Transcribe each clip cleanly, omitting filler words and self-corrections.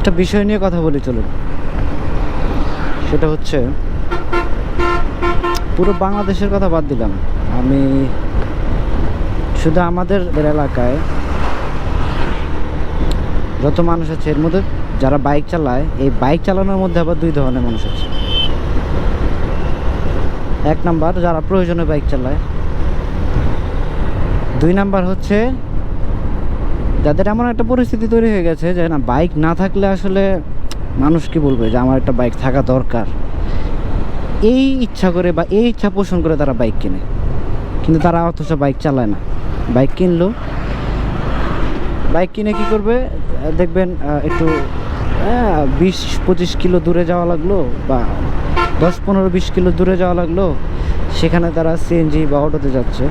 একটা বিষয় নিয়ে কথা বলি চলুন। সেটা হচ্ছে পুরো বাংলাদেশের কথা বাদ দিলাম, আমি শুধু আমাদের এলাকায় যত মানুষ আছে এর মধ্যে যারা বাইক চালায়, এই বাইক চালানোর মধ্যে আবার দুই ধরনের মানুষ আছে। এক নাম্বার যারা প্রয়োজনে বাইক চালায়, দুই নাম্বার হচ্ছে যাদের এমন একটা পরিস্থিতি তৈরি হয়ে গেছে যে না, বাইক না থাকলে আসলে মানুষ কি বলবে যে আমার একটা বাইক থাকা দরকার, এই ইচ্ছা করে বা এই ইচ্ছা পোষণ করে তারা বাইক কিনে, কিন্তু তারা অথচ বাইক চালায় না। বাইক কিনলো, বাইক কিনে কি করবে দেখবেন, একটু 20-25 কিলো দূরে যাওয়া লাগলো বা 10-15-20 কিলো দূরে যাওয়া লাগলো, সেখানে তারা সিএনজি বা অটোতে যাচ্ছে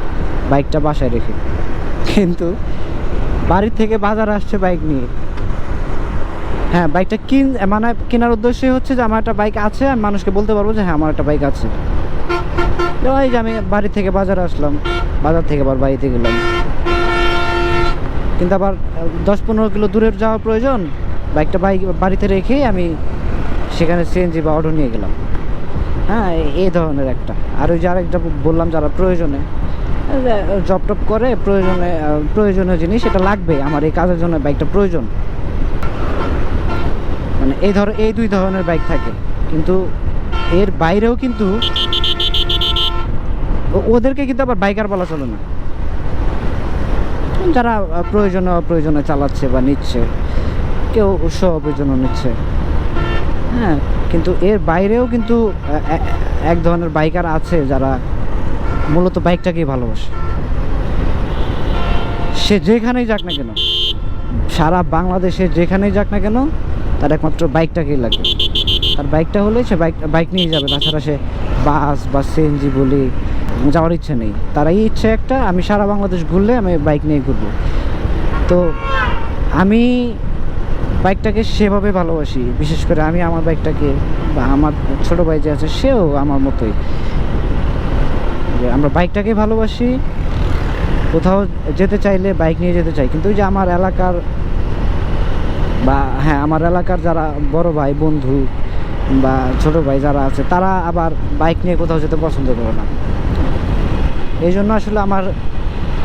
বাইকটা বাসায় রেখে, কিন্তু বাড়ি থেকে বাজারে আসছে বাইক নিয়ে। হ্যাঁ, বাইকটা মানে কেনার উদ্দেশ্যই হচ্ছে যে আমার একটা বাইক আছে, আমি মানুষকে বলতে পারবো যে হ্যাঁ আমার একটা বাইক আছে। এই যে আমি বাড়ি থেকে বাজারে আসলাম, বাজার থেকে আবার বাড়িতে গেলাম, কিন্তু আবার 10-15 কিলো দূরে যাওয়ার প্রয়োজন, বাইকটা বাড়িতে রেখেই আমি সেখানে সিএনজি বা অটো নিয়ে গেলাম। হ্যাঁ, এই ধরনের একটা। আর ওই যে আরেকটা বললাম যারা প্রয়োজনে জব টপ করে, প্রয়োজনীয় জিনিস এটা লাগবে, আমার এই কাজের জন্য বাইকটা প্রয়োজন, মানে এই দুই ধরনের বাইক থাকে। কিন্তু এর বাইরেও কিন্তু ওদেরকে কিন্তু আবার বাইকার বলা চলে না, যারা প্রয়োজনে চালাচ্ছে বা নিচ্ছে, কেউ অপ্রয়োজনে নিচ্ছে। হ্যাঁ, কিন্তু এর বাইরেও কিন্তু এক ধরনের বাইকার আছে যারা মূলত বাইকটাকেই ভালোবাসে। সে যেখানেই যাক না কেন, সারা বাংলাদেশে যেখানেই যাক না কেন, তার একমাত্র বাইকটাকেই লাগবে। তার বাইকটা হলে সে বাইক নিয়ে যাবে, তাছাড়া সে বাস বা সিএনজি বলে যাওয়ার ইচ্ছে নেই। তার এই ইচ্ছে একটা, আমি সারা বাংলাদেশ ঘুরলে আমি বাইক নিয়ে ঘুরবো। তো আমি বাইকটাকে সেভাবে ভালোবাসি, বিশেষ করে আমি আমার বাইকটাকে, বা আমার ছোটো ভাই যে আছে সেও আমার মতোই, যে আমরা বাইকটাকে ভালোবাসি। কোথাও যেতে চাইলে বাইক নিয়ে যেতে চাই, কিন্তু ওই যে আমার এলাকার বা হ্যাঁ আমার এলাকার যারা বড় ভাই বন্ধু বা ছোটো ভাই যারা আছে, তারা আবার বাইক নিয়ে কোথাও যেতে পছন্দ করে না। এই জন্য আসলে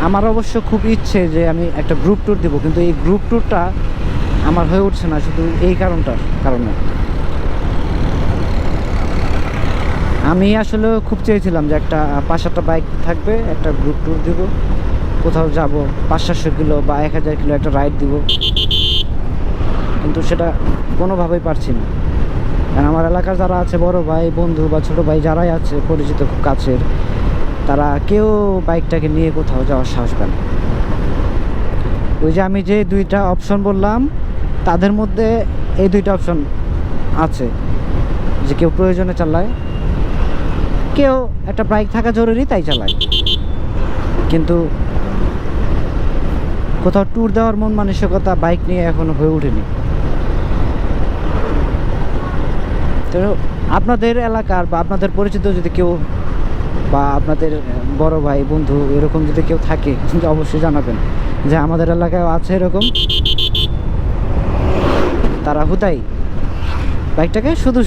আমার অবশ্য খুব ইচ্ছে যে আমি একটা গ্রুপ ট্যুর দিব, কিন্তু এই গ্রুপ ট্যুরটা আমার হয়ে উঠছে না শুধু এই কারণে। আমি আসলে খুব চেয়েছিলাম যে একটা 5-7টা বাইক থাকবে, একটা গ্রুপ ট্যুর দিব, কোথাও যাব 500-700 কিলো বা 1000 কিলো একটা রাইড দিব, কিন্তু সেটা কোনোভাবেই পারছি না। কারণ আমার এলাকার যারা আছে বড় ভাই বন্ধু বা ছোটো ভাই যারাই আছে পরিচিত খুব কাছের, তারা কেউ বাইকটাকে নিয়ে কোথাও যাওয়ার সাহস পায় না। ওই যে আমি যে দুইটা অপশন বললাম, তাদের মধ্যে এই দুইটা অপশন আছে, যে কেউ প্রয়োজনে চালায়, কেউ একটা বাইক থাকা জরুরি তাই চালায়, কিন্তু কোথাও ট্যুর দেওয়ার মন মানসিকতা বাইক নিয়ে এখনো হয়ে ওঠেনি। তো আপনাদের এলাকার বা আপনাদের পরিচিত যদি কেউ বা আপনাদের বড় ভাই বন্ধু এরকম যদি কেউ থাকে, কিন্তু অবশ্যই জানাবেন যে আমাদের এলাকায় আছে এরকম, তারা হুদাই বাইকটাকে শুধু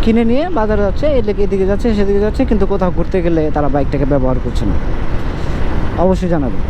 কিনে নিয়ে বাজারে যাচ্ছে, এদিকে যাচ্ছে সেদিকে যাচ্ছে, কিন্তু কোথাও ঘুরতে গেলে তারা বাইকটাকে ব্যবহার করছে না। অবশ্যই জানাবেন।